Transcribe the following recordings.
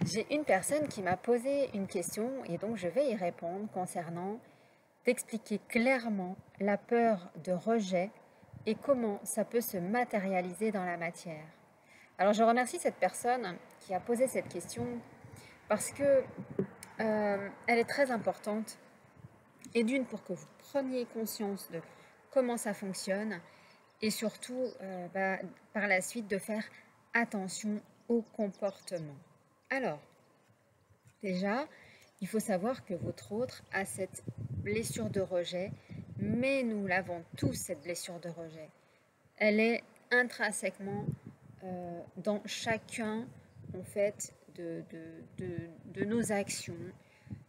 J'ai une personne qui m'a posé une question et donc je vais y répondre concernant d'expliquer clairement la peur de rejet et comment ça peut se matérialiser dans la matière. Alors je remercie cette personne qui a posé cette question parce que elle est très importante et d'une pour que vous preniez conscience de comment ça fonctionne et surtout par la suite de faire attention au comportement. Alors, déjà, il faut savoir que votre autre a cette blessure de rejet, mais nous l'avons tous, cette blessure de rejet. Elle est intrinsèquement dans chacun, en fait, de nos actions.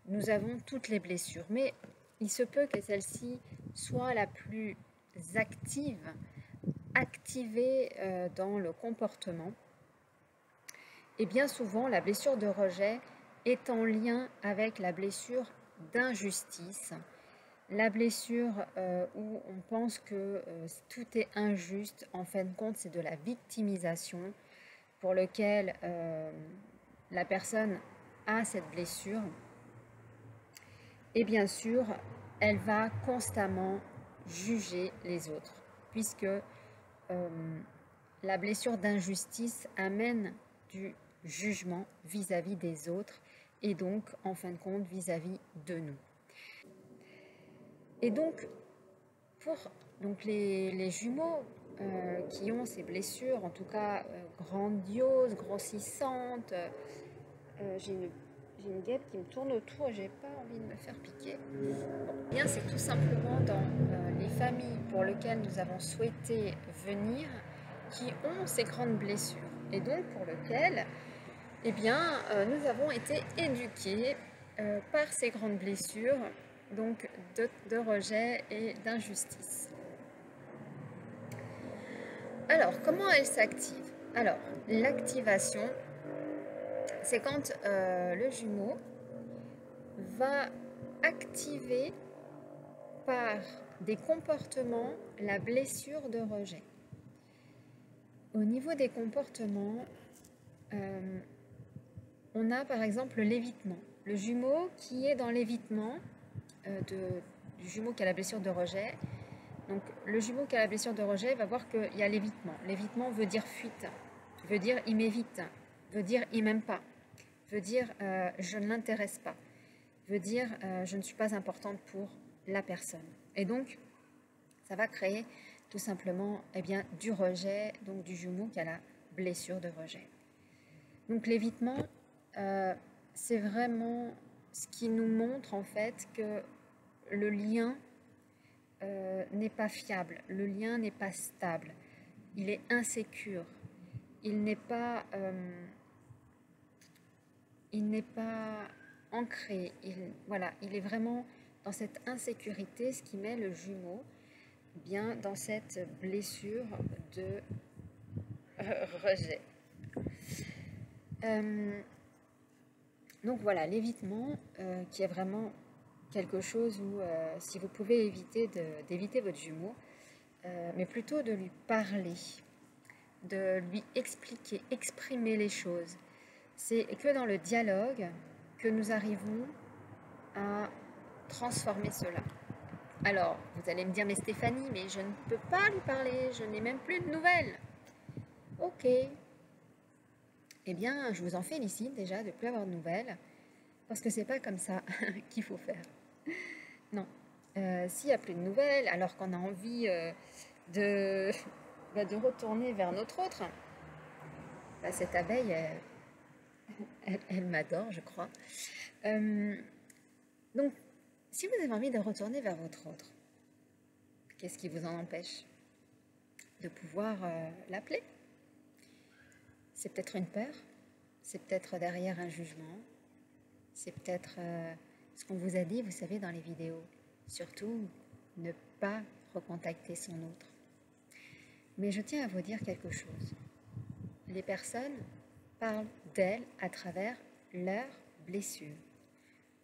Nous avons toutes les blessures, mais il se peut que celle-ci soit la plus activée dans le comportement. Et bien souvent, la blessure de rejet est en lien avec la blessure d'injustice, la blessure où on pense que tout est injuste. En fin de compte, c'est de la victimisation pour lequel la personne a cette blessure. Et bien sûr, elle va constamment juger les autres, puisque la blessure d'injustice amène du jugement vis-à-vis des autres et donc, en fin de compte, vis-à-vis de nous. Et donc, pour les jumeaux qui ont ces blessures, en tout cas grandioses, grossissantes, j'ai une guêpe qui me tourne autour et j'ai pas envie de me faire piquer. Bon, bien, c'est tout simplement dans les familles pour lesquelles nous avons souhaité venir qui ont ces grandes blessures et donc pour lesquelles nous avons été éduqués par ces grandes blessures donc de rejet et d'injustice. Alors, comment elles s'activent? Alors, l'activation, c'est quand le jumeau va activer par des comportements la blessure de rejet. Au niveau des comportements, on a par exemple l'évitement. Le jumeau qui est dans l'évitement du jumeau qui a la blessure de rejet. Donc le jumeau qui a la blessure de rejet va voir qu'il y a l'évitement. L'évitement veut dire fuite, veut dire il m'évite, veut dire il m'aime pas, veut dire je ne l'intéresse pas, veut dire je ne suis pas importante pour la personne. Et donc ça va créer tout simplement du rejet, donc du jumeau qui a la blessure de rejet. Donc l'évitement, c'est vraiment ce qui nous montre en fait que le lien n'est pas fiable, le lien n'est pas stable, il est insécure, il n'est pas ancré, il est vraiment dans cette insécurité, ce qui met le jumeau bien dans cette blessure de rejet. Donc voilà, l'évitement qui est vraiment quelque chose où si vous pouvez d'éviter votre jumeau, mais plutôt de lui parler, de lui expliquer, exprimer les choses. C'est que dans le dialogue que nous arrivons à transformer cela. Alors, vous allez me dire, mais Stéphanie, mais je ne peux pas lui parler, je n'ai même plus de nouvelles. Ok. Eh bien, je vous en félicite déjà de ne plus avoir de nouvelles, parce que c'est pas comme ça qu'il faut faire. Non. S'il n'y a plus de nouvelles, alors qu'on a envie de retourner vers notre autre, cette abeille, elle m'adore, je crois. Donc, si vous avez envie de retourner vers votre autre, qu'est-ce qui vous en empêche de pouvoir l'appeler? C'est peut-être une peur, c'est peut-être derrière un jugement, c'est peut-être ce qu'on vous a dit, vous savez, dans les vidéos. Surtout, ne pas recontacter son autre. Mais je tiens à vous dire quelque chose. Les personnes parlent d'elles à travers leurs blessures.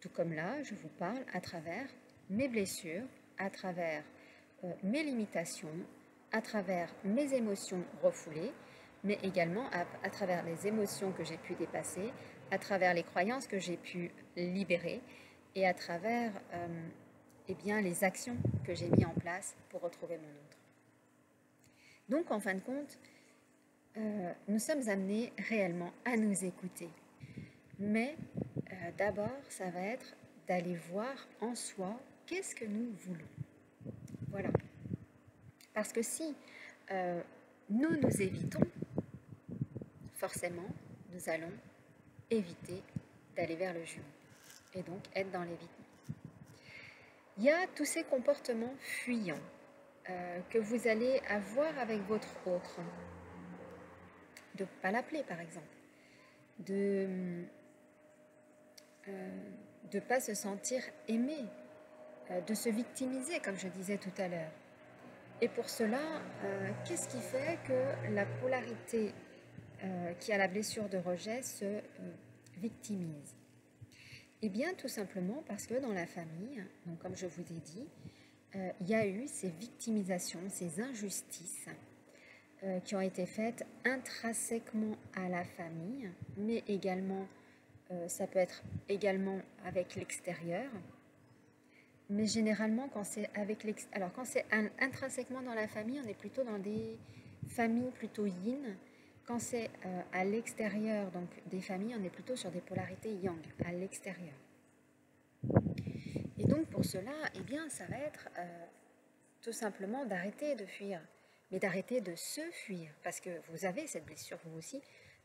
Tout comme là, je vous parle à travers mes blessures, à travers mes limitations, à travers mes émotions refoulées, mais également à travers les émotions que j'ai pu dépasser, à travers les croyances que j'ai pu libérer et à travers eh bien, les actions que j'ai mises en place pour retrouver mon autre. Donc, en fin de compte, nous sommes amenés réellement à nous écouter. Mais d'abord, ça va être d'aller voir en soi qu'est-ce que nous voulons. Voilà. Parce que si nous nous évitons, forcément, nous allons éviter d'aller vers le jumeau et donc être dans l'évitement. Il y a tous ces comportements fuyants que vous allez avoir avec votre autre. De ne pas l'appeler, par exemple. De ne pas se sentir aimé, de se victimiser, comme je disais tout à l'heure. Et pour cela, qu'est-ce qui fait que la polarité qui a la blessure de rejet se victimise? Eh bien, tout simplement parce que dans la famille, donc comme je vous ai dit, il y a eu ces victimisations, ces injustices qui ont été faites intrinsèquement à la famille, mais également, ça peut être également avec l'extérieur. Mais généralement, quand c'est quand c'est intrinsèquement dans la famille, on est plutôt dans des familles plutôt yin. Quand c'est à l'extérieur, donc des familles, on est plutôt sur des polarités yang, à l'extérieur. Et donc pour cela, eh bien, ça va être tout simplement d'arrêter de fuir, mais d'arrêter de se fuir, parce que vous avez cette blessure, vous aussi,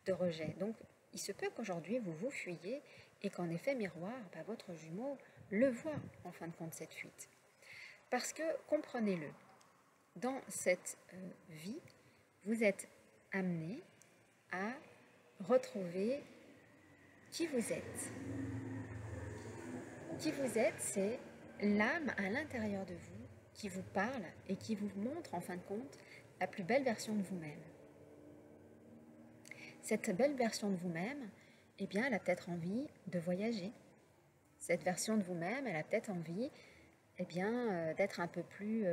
de rejet. Donc il se peut qu'aujourd'hui, vous vous fuyiez et qu'en effet miroir, votre jumeau le voit en fin de compte cette fuite. Parce que, comprenez-le, dans cette vie, vous êtes amené à retrouver qui vous êtes. Qui vous êtes, c'est l'âme à l'intérieur de vous qui vous parle et qui vous montre en fin de compte la plus belle version de vous-même. Cette belle version de vous-même, eh bien, elle a peut-être envie de voyager. Cette version de vous-même, elle a peut-être envie eh bien, d'être un peu plus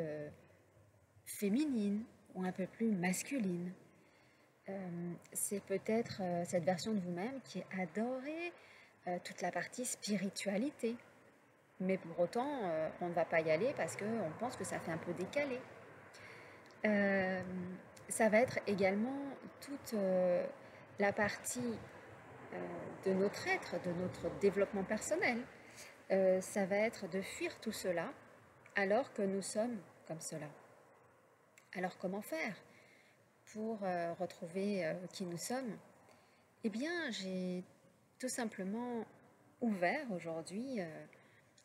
féminine ou un peu plus masculine. C'est peut-être cette version de vous-même qui adorait toute la partie spiritualité. Mais pour autant, on ne va pas y aller parce qu'on pense que ça fait un peu décalé. Ça va être également toute la partie de notre être, de notre développement personnel. Ça va être de fuir tout cela alors que nous sommes comme cela. Alors comment faire pour retrouver qui nous sommes? Eh bien, j'ai tout simplement ouvert aujourd'hui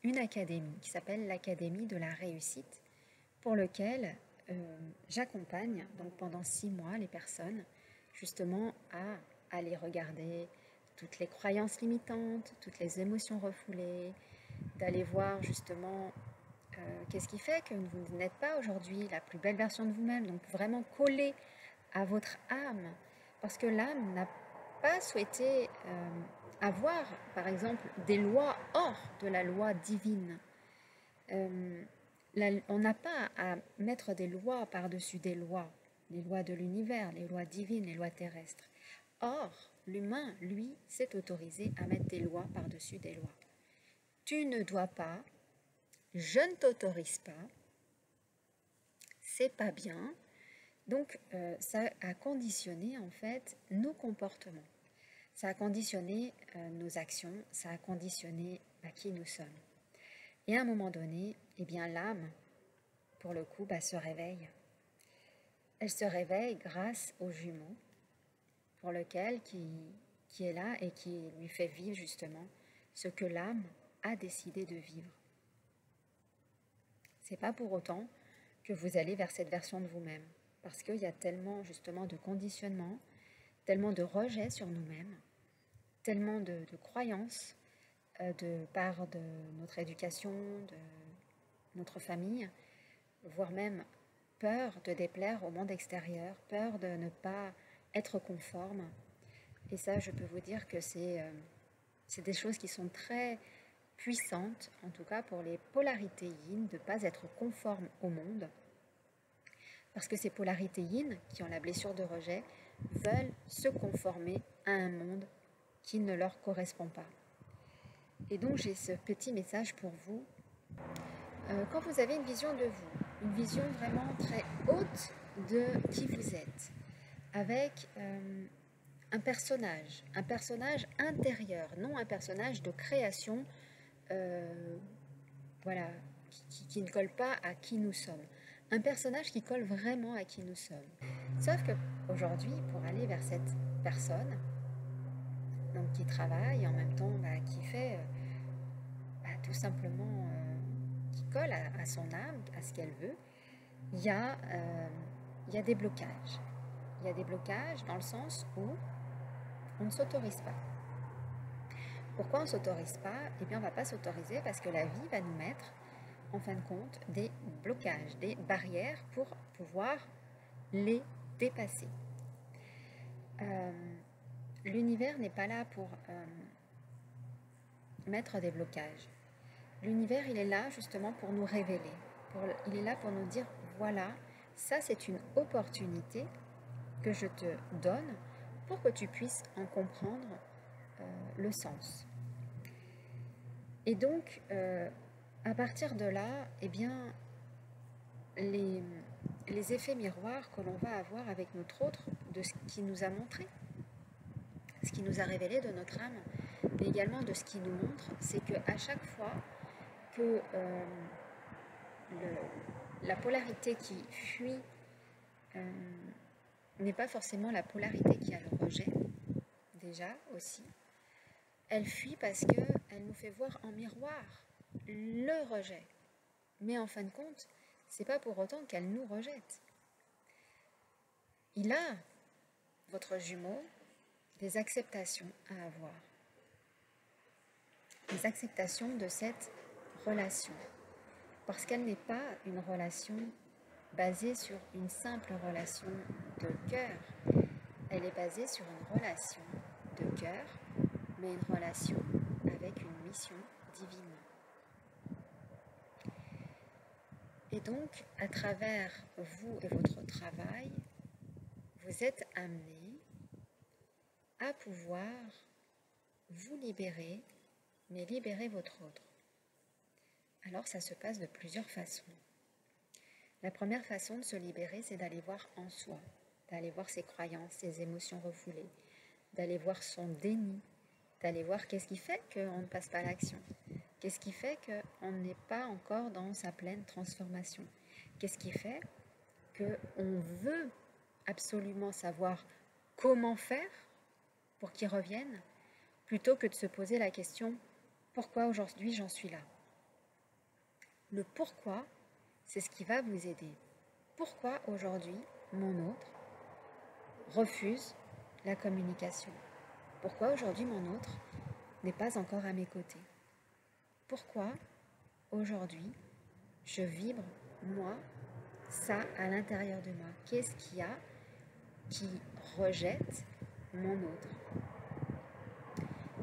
une académie qui s'appelle l'Académie de la réussite, pour lequel j'accompagne donc pendant 6 mois les personnes justement à aller regarder toutes les croyances limitantes, toutes les émotions refoulées, d'aller voir justement qu'est-ce qui fait que vous n'êtes pas aujourd'hui la plus belle version de vous-même, donc vraiment coller à votre âme, parce que l'âme n'a pas souhaité avoir, par exemple, des lois hors de la loi divine. On n'a pas à mettre des lois par-dessus des lois, les lois de l'univers, les lois divines, les lois terrestres. Or, l'humain, lui, s'est autorisé à mettre des lois par-dessus des lois. Tu ne dois pas, je ne t'autorise pas, c'est pas bien. Donc, ça a conditionné en fait nos comportements. Ça a conditionné nos actions, ça a conditionné qui nous sommes. Et à un moment donné, eh bien l'âme, pour le coup, se réveille. Elle se réveille grâce au jumeau, pour lequel qui est là et qui lui fait vivre justement ce que l'âme a décidé de vivre. C'est pas pour autant que vous allez vers cette version de vous-même, parce qu'il y a tellement justement de conditionnement, tellement de rejet sur nous-mêmes, tellement de croyances de part de notre éducation, de notre famille, voire même peur de déplaire au monde extérieur, peur de ne pas être conforme. Et ça, je peux vous dire que c'est des choses qui sont très puissantes, en tout cas pour les polarités yin, de ne pas être conforme au monde. Parce que ces polarités yin, qui ont la blessure de rejet, veulent se conformer à un monde qui ne leur correspond pas. Et donc j'ai ce petit message pour vous. Quand vous avez une vision de vous, une vision vraiment très haute de qui vous êtes, avec un personnage intérieur, non un personnage de création, voilà, qui ne colle pas à qui nous sommes. Un personnage qui colle vraiment à qui nous sommes. Sauf qu'aujourd'hui, pour aller vers cette personne, donc qui travaille, en même temps qui fait tout simplement, qui colle à son âme, à ce qu'elle veut, il y a des blocages. Il y a des blocages dans le sens où on ne s'autorise pas. Pourquoi on ne s'autorise pas? Eh bien, on ne va pas s'autoriser parce que la vie va nous mettre, en fin de compte, des blocages, des barrières pour pouvoir les dépasser. L'univers n'est pas là pour mettre des blocages. L'univers, il est là justement pour nous révéler. Il est là pour nous dire, voilà, ça c'est une opportunité que je te donne pour que tu puisses en comprendre le sens. Et donc, à partir de là, eh bien, les effets miroirs que l'on va avoir avec notre autre, de ce qui nous a montré, ce qui nous a révélé de notre âme, mais également de ce qui nous montre, c'est qu'à chaque fois que la polarité qui fuit n'est pas forcément la polarité qui a le rejet, déjà aussi. Elle fuit parce qu'elle nous fait voir en miroir le rejet. Mais en fin de compte, c'est pas pour autant qu'elle nous rejette. Il a, votre jumeau, des acceptations à avoir. Des acceptations de cette relation. Parce qu'elle n'est pas une relation basée sur une simple relation de cœur. Elle est basée sur une relation de cœur, mais une relation avec une mission divine. Et donc, à travers vous et votre travail, vous êtes amené à pouvoir vous libérer, mais libérer votre autre. Alors, ça se passe de plusieurs façons. La première façon de se libérer, c'est d'aller voir en soi, d'aller voir ses croyances, ses émotions refoulées, d'aller voir son déni, d'aller voir qu'est-ce qui fait qu'on ne passe pas à l'action, qu'est-ce qui fait qu'on n'est pas encore dans sa pleine transformation, qu'est-ce qui fait qu'on veut absolument savoir comment faire pour qu'il revienne, plutôt que de se poser la question « Pourquoi aujourd'hui j'en suis là ?» Le pourquoi, c'est ce qui va vous aider. Pourquoi aujourd'hui mon autre refuse la communication? Pourquoi aujourd'hui mon autre n'est pas encore à mes côtés? Pourquoi aujourd'hui je vibre, moi, ça à l'intérieur de moi? Qu'est-ce qu'il y a qui rejette mon autre?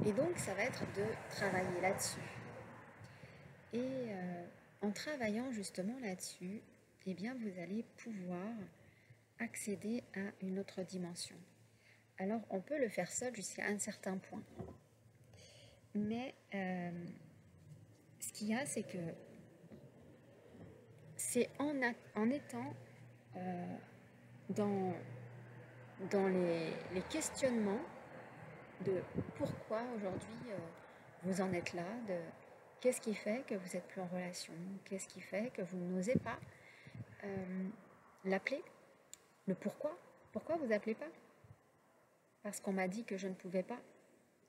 Et donc ça va être de travailler là-dessus. Et en travaillant justement là-dessus, eh bien vous allez pouvoir accéder à une autre dimension. Alors on peut le faire seul jusqu'à un certain point. Mais ce qu'il y a, c'est que c'est en étant dans les questionnements de pourquoi aujourd'hui vous en êtes là, de qu'est-ce qui fait que vous n'êtes plus en relation, qu'est-ce qui fait que vous n'osez pas l'appeler, le pourquoi vous n'appelez pas? Parce qu'on m'a dit que je ne pouvais pas.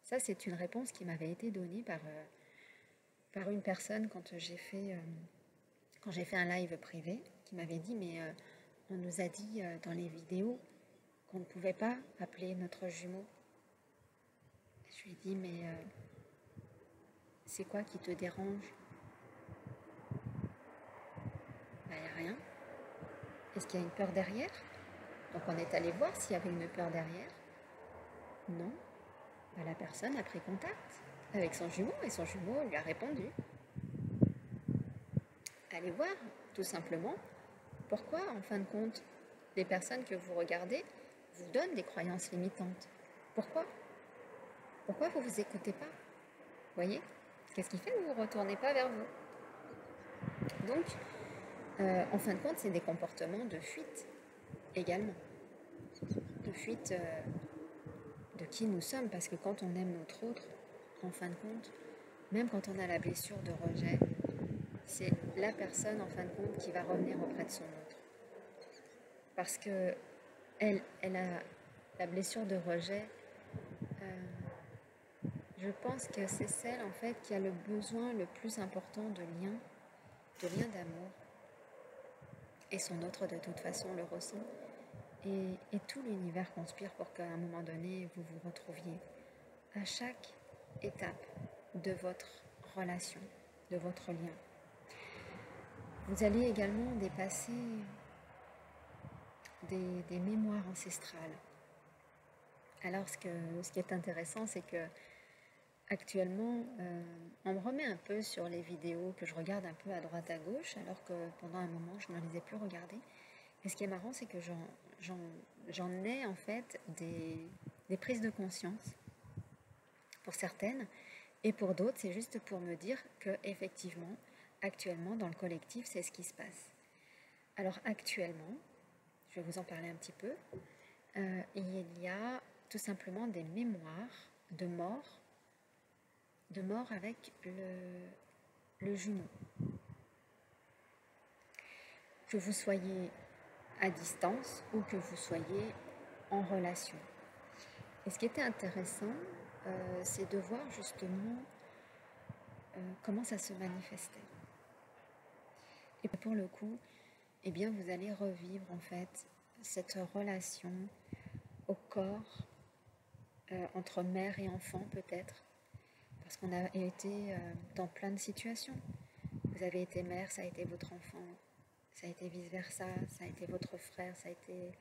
Ça, c'est une réponse qui m'avait été donnée par une personne quand j'ai fait un live privé, qui m'avait dit, mais on nous a dit dans les vidéos qu'on ne pouvait pas appeler notre jumeau. Je lui ai dit, mais c'est quoi qui te dérange? Ben, il n'y a rien. Est-ce qu'il y a une peur derrière? Donc on est allé voir s'il y avait une peur derrière. Non. Ben, la personne a pris contact avec son jumeau et son jumeau lui a répondu. Allez voir, tout simplement, pourquoi, en fin de compte, les personnes que vous regardez vous donne des croyances limitantes. Pourquoi? Pourquoi vous ne vous écoutez pas? Vous voyez? Qu'est-ce qui fait que vous ne vous retournez pas vers vous? Donc, en fin de compte, c'est des comportements de fuite également. De fuite de qui nous sommes, parce que quand on aime notre autre, en fin de compte, même quand on a la blessure de rejet, c'est la personne en fin de compte qui va revenir auprès de son autre. Parce que elle a la blessure de rejet. Je pense que c'est celle en fait qui a le besoin le plus important de lien d'amour. Et son autre de toute façon le ressent. Et tout l'univers conspire pour qu'à un moment donné, vous vous retrouviez à chaque étape de votre relation, de votre lien. Vous allez également dépasser des mémoires ancestrales. Alors ce qui est intéressant, c'est que actuellement, on me remet un peu sur les vidéos que je regarde un peu à droite à gauche, alors que pendant un moment, je ne les ai plus regardées. Et ce qui est marrant, c'est que j'en ai en fait des prises de conscience pour certaines, et pour d'autres, c'est juste pour me dire que effectivement, actuellement, dans le collectif, c'est ce qui se passe. Alors actuellement, je vais vous en parler un petit peu, il y a tout simplement des mémoires de mort avec le jumeau. Que vous soyez à distance ou que vous soyez en relation. Et ce qui était intéressant, c'est de voir justement comment ça se manifestait. Et pour le coup, eh bien, vous allez revivre en fait cette relation au corps entre mère et enfant peut-être, parce qu'on a été dans plein de situations. Vous avez été mère, ça a été votre enfant, ça a été vice-versa, ça a été votre frère, ça a été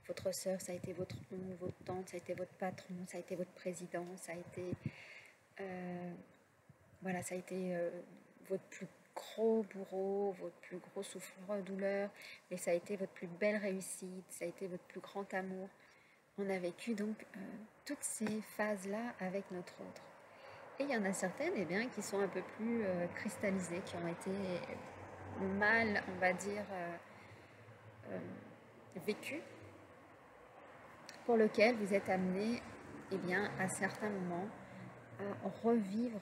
votre sœur, ça a été votre oncle, votre tante, ça a été votre patron, ça a été votre président, ça a été voilà, ça a été votre plus gros bourreau, votre plus gros souffre-douleur, mais ça a été votre plus belle réussite, ça a été votre plus grand amour. On a vécu donc toutes ces phases-là avec notre autre. Et il y en a certaines eh bien, qui sont un peu plus cristallisées, qui ont été mal, on va dire, vécues, pour lequel vous êtes amené eh bien, à certains moments à revivre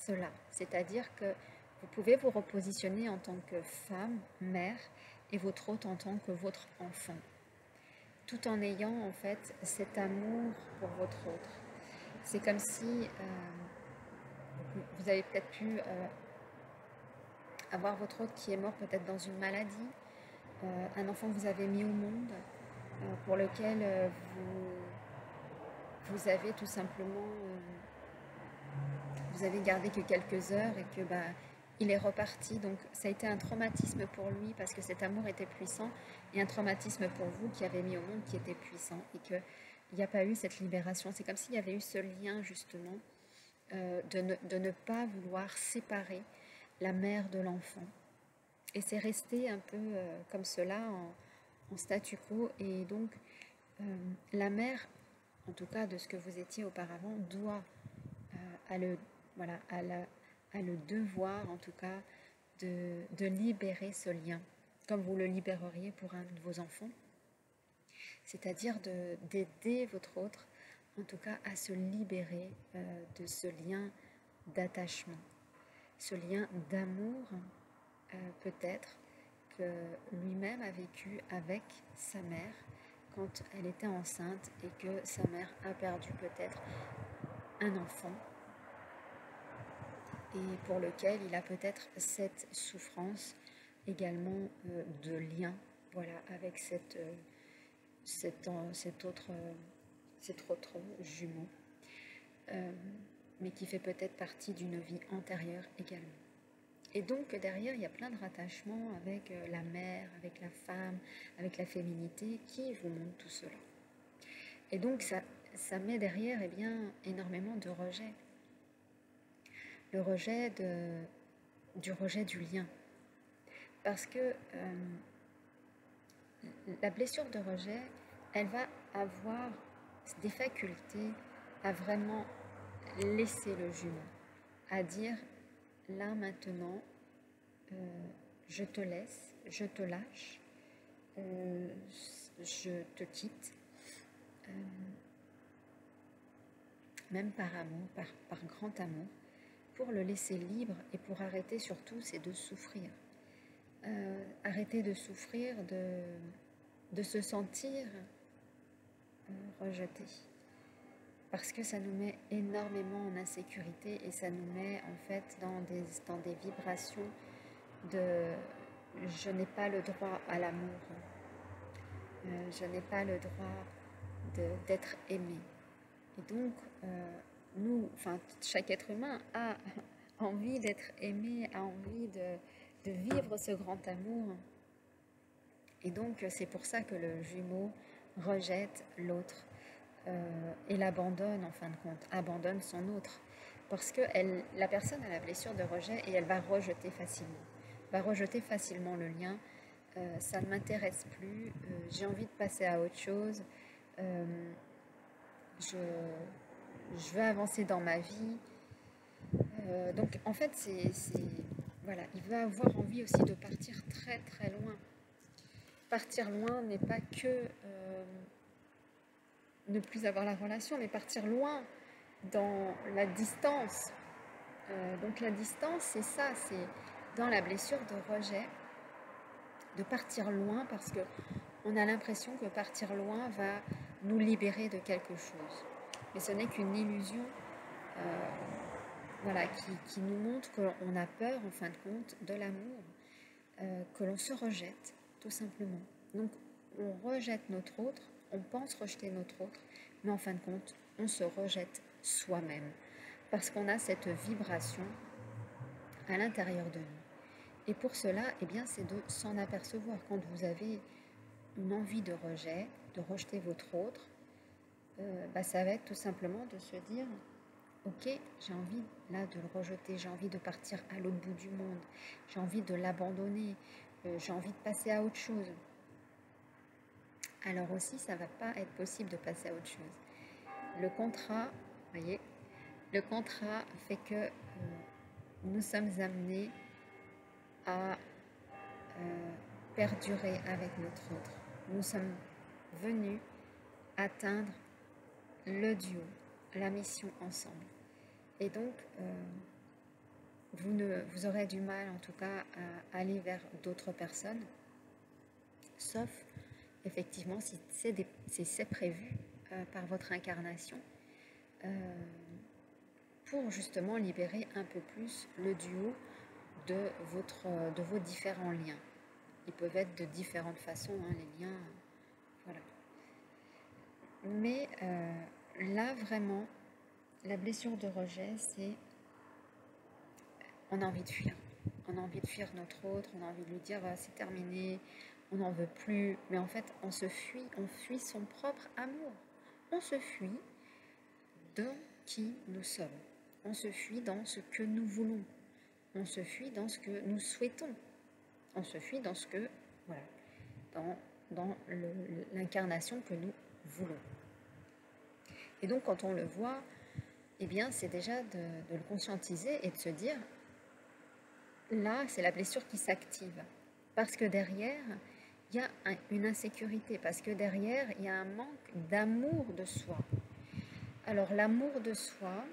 cela. C'est-à-dire que vous pouvez vous repositionner en tant que femme, mère, et votre autre en tant que votre enfant, tout en ayant en fait cet amour pour votre autre. C'est comme si vous avez peut-être pu avoir votre autre qui est mort peut-être dans une maladie, un enfant que vous avez mis au monde, pour lequel vous avez tout simplement vous avez gardé que quelques heures et que il est reparti. Donc ça a été un traumatisme pour lui parce que cet amour était puissant, et un traumatisme pour vous qui avez mis au monde qui était puissant, et qu'il n'y a pas eu cette libération. C'est comme s'il y avait eu ce lien justement de ne pas vouloir séparer la mère de l'enfant. Et c'est resté un peu comme cela en statu quo. Et donc la mère, en tout cas de ce que vous étiez auparavant, doit a le devoir en tout cas de libérer ce lien, comme vous le libéreriez pour un de vos enfants, c'est-à-dire d'aider votre autre en tout cas à se libérer de ce lien d'attachement, ce lien d'amour peut-être que lui-même a vécu avec sa mère quand elle était enceinte, et que sa mère a perdu peut-être un enfant, et pour lequel il a peut-être cette souffrance également de lien, voilà, avec cet autre jumeau, mais qui fait peut-être partie d'une vie antérieure également. Et donc derrière, il y a plein de rattachements avec la mère, avec la femme, avec la féminité qui vous montre tout cela. Et donc ça met derrière eh bien, énormément de rejet. Le rejet du rejet du lien. Parce que la blessure de rejet, elle va avoir des facultés à vraiment laisser le jumeau, à dire là maintenant, je te laisse, je te lâche, je te quitte, même par amour, par grand amour, pour le laisser libre et pour arrêter surtout, c'est de souffrir. Arrêter de souffrir, de se sentir rejeté. Parce que ça nous met énormément en insécurité et ça nous met en fait dans des vibrations de je n'ai pas le droit à l'amour, je n'ai pas le droit d'être aimé. Et donc, chaque être humain a envie d'être aimé, a envie de vivre ce grand amour. Et donc, c'est pour ça que le jumeau rejette l'autre et l'abandonne en fin de compte, abandonne son autre. Parce que la personne a la blessure de rejet et elle va rejeter facilement le lien. Ça ne m'intéresse plus, j'ai envie de passer à autre chose, je veux avancer dans ma vie. Donc en fait, voilà, il va avoir envie aussi de partir très très loin. Partir loin n'est pas que ne plus avoir la relation, mais partir loin dans la distance. Donc la distance, c'est ça, c'est dans la blessure de rejet, de partir loin parce qu'on a l'impression que partir loin va nous libérer de quelque chose. Mais ce n'est qu'une illusion voilà, qui nous montre qu'on a peur, en fin de compte, de l'amour, que l'on se rejette, tout simplement. Donc, on rejette notre autre, on pense rejeter notre autre, mais en fin de compte, on se rejette soi-même, parce qu'on a cette vibration à l'intérieur de nous. Et pour cela, eh bien, c'est de s'en apercevoir. Quand vous avez une envie de rejet, de rejeter votre autre, ça va être tout simplement de se dire ok, j'ai envie là de le rejeter, j'ai envie de partir à l'autre bout du monde, j'ai envie de l'abandonner, j'ai envie de passer à autre chose. Alors aussi, ça ne va pas être possible de passer à autre chose. Le contrat, voyez, le contrat fait que nous sommes amenés à perdurer avec notre autre. Nous sommes venus atteindre le duo, la mission ensemble. Et donc, vous aurez du mal, en tout cas, à aller vers d'autres personnes, sauf, effectivement, si c'est prévu par votre incarnation, pour justement libérer un peu plus le duo de vos différents liens. Ils peuvent être de différentes façons, hein, les liens, voilà. Mais là, vraiment, la blessure de rejet, c'est on a envie de fuir. On a envie de fuir notre autre, on a envie de lui dire c'est terminé, on n'en veut plus. Mais en fait, on fuit son propre amour. On se fuit dans qui nous sommes. On se fuit dans ce que nous voulons. On se fuit dans ce que nous souhaitons. On se fuit dans ce que, voilà, dans l'incarnation que nous voulons. Et donc, quand on le voit, eh bien, c'est déjà de le conscientiser et de se dire, là, c'est la blessure qui s'active. Parce que derrière, il y a une insécurité. Parce que derrière, il y a un manque d'amour de soi. Alors, l'amour de soi,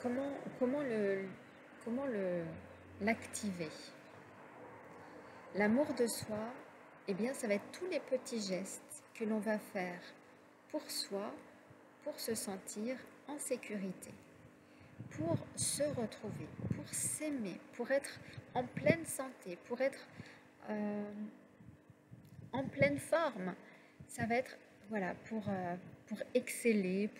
comment l'activer? L'amour de soi, eh bien, ça va être tous les petits gestes que l'on va faire pour soi, pour se sentir en sécurité, pour se retrouver, pour s'aimer, pour être en pleine santé, pour être en pleine forme. Ça va être, voilà, pour exceller,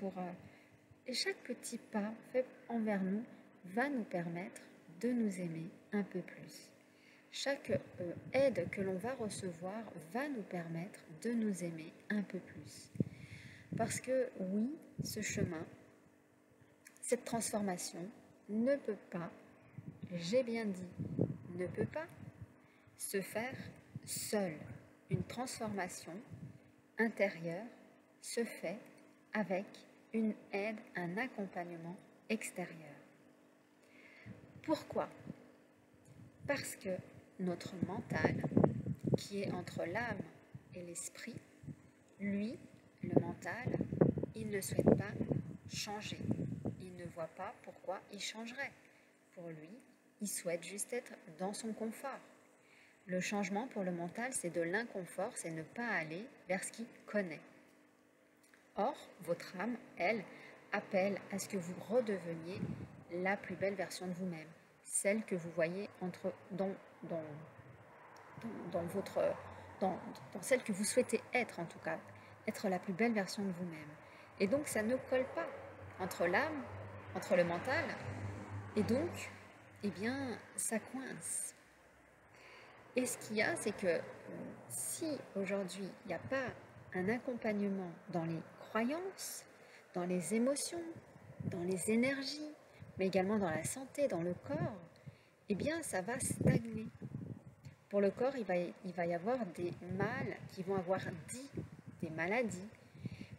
et chaque petit pas fait envers nous va nous permettre de nous aimer un peu plus. Chaque aide que l'on va recevoir va nous permettre de nous aimer un peu plus. Parce que oui, ce chemin, cette transformation ne peut pas, j'ai bien dit, ne peut pas se faire seule une transformation intérieure se fait avec une aide, un accompagnement extérieur. Pourquoi? Parce que notre mental, qui est entre l'âme et l'esprit, lui, le mental, il ne souhaite pas changer. Il ne voit pas pourquoi il changerait. Pour lui, il souhaite juste être dans son confort. Le changement pour le mental, c'est de l'inconfort, c'est ne pas aller vers ce qu'il connaît. Or, votre âme, elle, appelle à ce que vous redeveniez la plus belle version de vous-même, celle que vous voyez dans celle que vous souhaitez être en tout cas, être la plus belle version de vous-même. Et donc ça ne colle pas entre l'âme, entre le mental, et donc, eh bien, ça coince. Et ce qu'il y a, c'est que si aujourd'hui il n'y a pas un accompagnement dans les croyances, dans les émotions, dans les énergies, mais également dans la santé, dans le corps, eh bien ça va stagner. Pour le corps, il va y avoir des mâles qui vont avoir dit des maladies.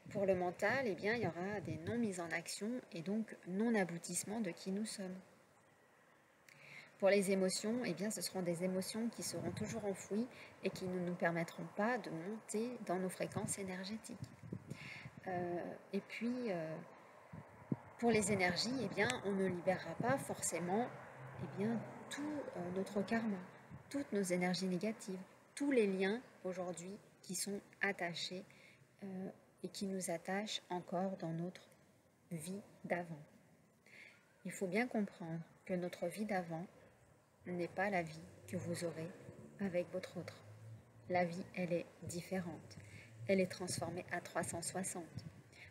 Pour le mental, eh bien, il y aura des non-mises en action et donc non-aboutissement de qui nous sommes. Pour les émotions, eh bien, ce seront des émotions qui seront toujours enfouies et qui ne nous permettront pas de monter dans nos fréquences énergétiques. Et puis, pour les énergies, eh bien, on ne libérera pas forcément tout notre karma, toutes nos énergies négatives, tous les liens aujourd'hui qui sont attachés et qui nous attachent encore dans notre vie d'avant. Il faut bien comprendre que notre vie d'avant n'est pas la vie que vous aurez avec votre autre. La vie, elle est différente. Elle est transformée à 360.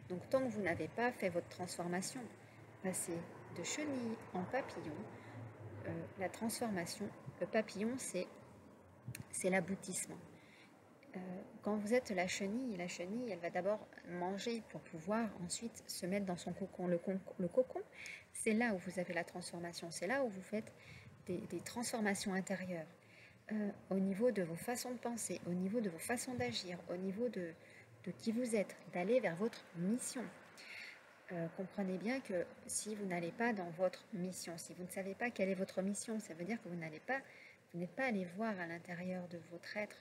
Donc tant que vous n'avez pas fait votre transformation, passer de chenille en papillon, la transformation, le papillon, c'est l'aboutissement. Quand vous êtes la chenille, elle va d'abord manger pour pouvoir ensuite se mettre dans son cocon. Le cocon, c'est là où vous avez la transformation, c'est là où vous faites des transformations intérieures, au niveau de vos façons de penser, au niveau de vos façons d'agir, au niveau de qui vous êtes, d'aller vers votre mission. Comprenez bien que si vous n'allez pas dans votre mission, si vous ne savez pas quelle est votre mission, ça veut dire que vous n'êtes pas allé voir à l'intérieur de votre être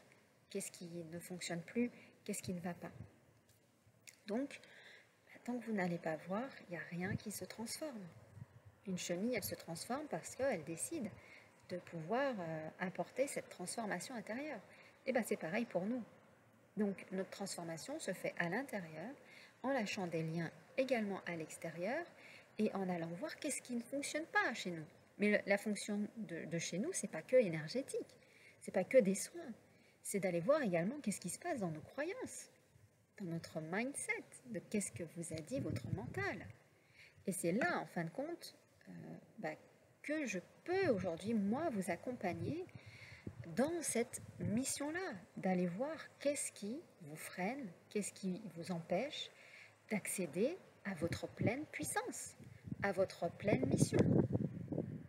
qu'est-ce qui ne fonctionne plus, qu'est-ce qui ne va pas. Donc, tant que vous n'allez pas voir, il n'y a rien qui se transforme. Une chenille, elle se transforme parce qu'elle décide de pouvoir apporter cette transformation intérieure. Et bien c'est pareil pour nous. Donc notre transformation se fait à l'intérieur, en lâchant des liens également à l'extérieur et en allant voir qu'est-ce qui ne fonctionne pas chez nous. Mais la fonction de chez nous, c'est pas que énergétique, c'est pas que des soins, c'est d'aller voir également qu'est-ce qui se passe dans nos croyances, dans notre mindset, de qu'est-ce que vous a dit votre mental. Et c'est là, en fin de compte, que je peux aujourd'hui, moi, vous accompagner dans cette mission-là, d'aller voir qu'est-ce qui vous freine, qu'est-ce qui vous empêche d'accéder à votre pleine puissance, à votre pleine mission.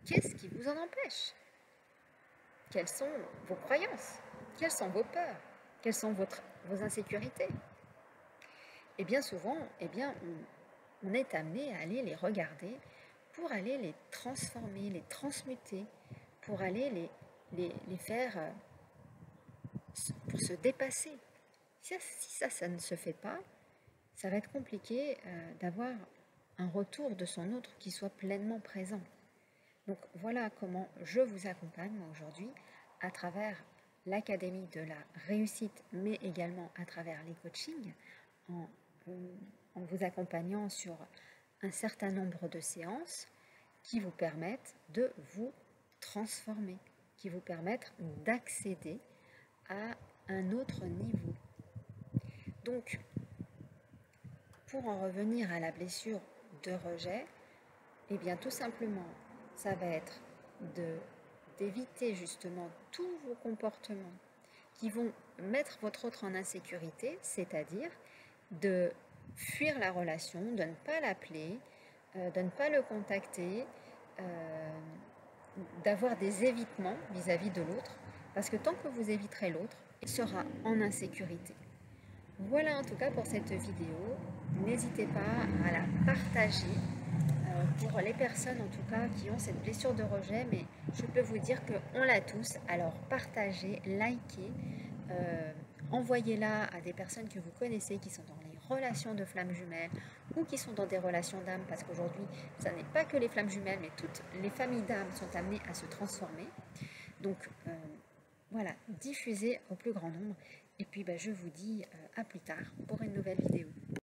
Qu'est-ce qui vous en empêche? Quelles sont vos croyances? Quelles sont vos peurs? Quelles sont vos insécurités? Et bien souvent, on est amené à aller les regarder pour aller les transformer, les transmuter, pour aller les faire pour se dépasser. Si ça ne se fait pas, ça va être compliqué d'avoir un retour de son autre qui soit pleinement présent. Donc voilà comment je vous accompagne aujourd'hui à travers l'Académie de la réussite, mais également à travers les coachings, en vous accompagnant sur un certain nombre de séances qui vous permettent de vous transformer, qui vous permettent d'accéder à un autre niveau. Donc, pour en revenir à la blessure de rejet, eh bien tout simplement, ça va être d'éviter justement tous vos comportements qui vont mettre votre autre en insécurité, c'est-à-dire de fuir la relation, de ne pas l'appeler, de ne pas le contacter, d'avoir des évitements vis-à-vis de l'autre, Parce que tant que vous éviterez l'autre, il sera en insécurité. Voilà en tout cas pour cette vidéo. N'hésitez pas à la partager pour les personnes en tout cas qui ont cette blessure de rejet, mais je peux vous dire qu'on l'a tous. Alors partagez, likez, envoyez-la à des personnes que vous connaissez qui sont dans les relations de flammes jumelles ou qui sont dans des relations d'âme, parce qu'aujourd'hui, ça n'est pas que les flammes jumelles, mais toutes les familles d'âmes sont amenées à se transformer. Donc voilà, diffusez au plus grand nombre. Et puis je vous dis à plus tard pour une nouvelle vidéo.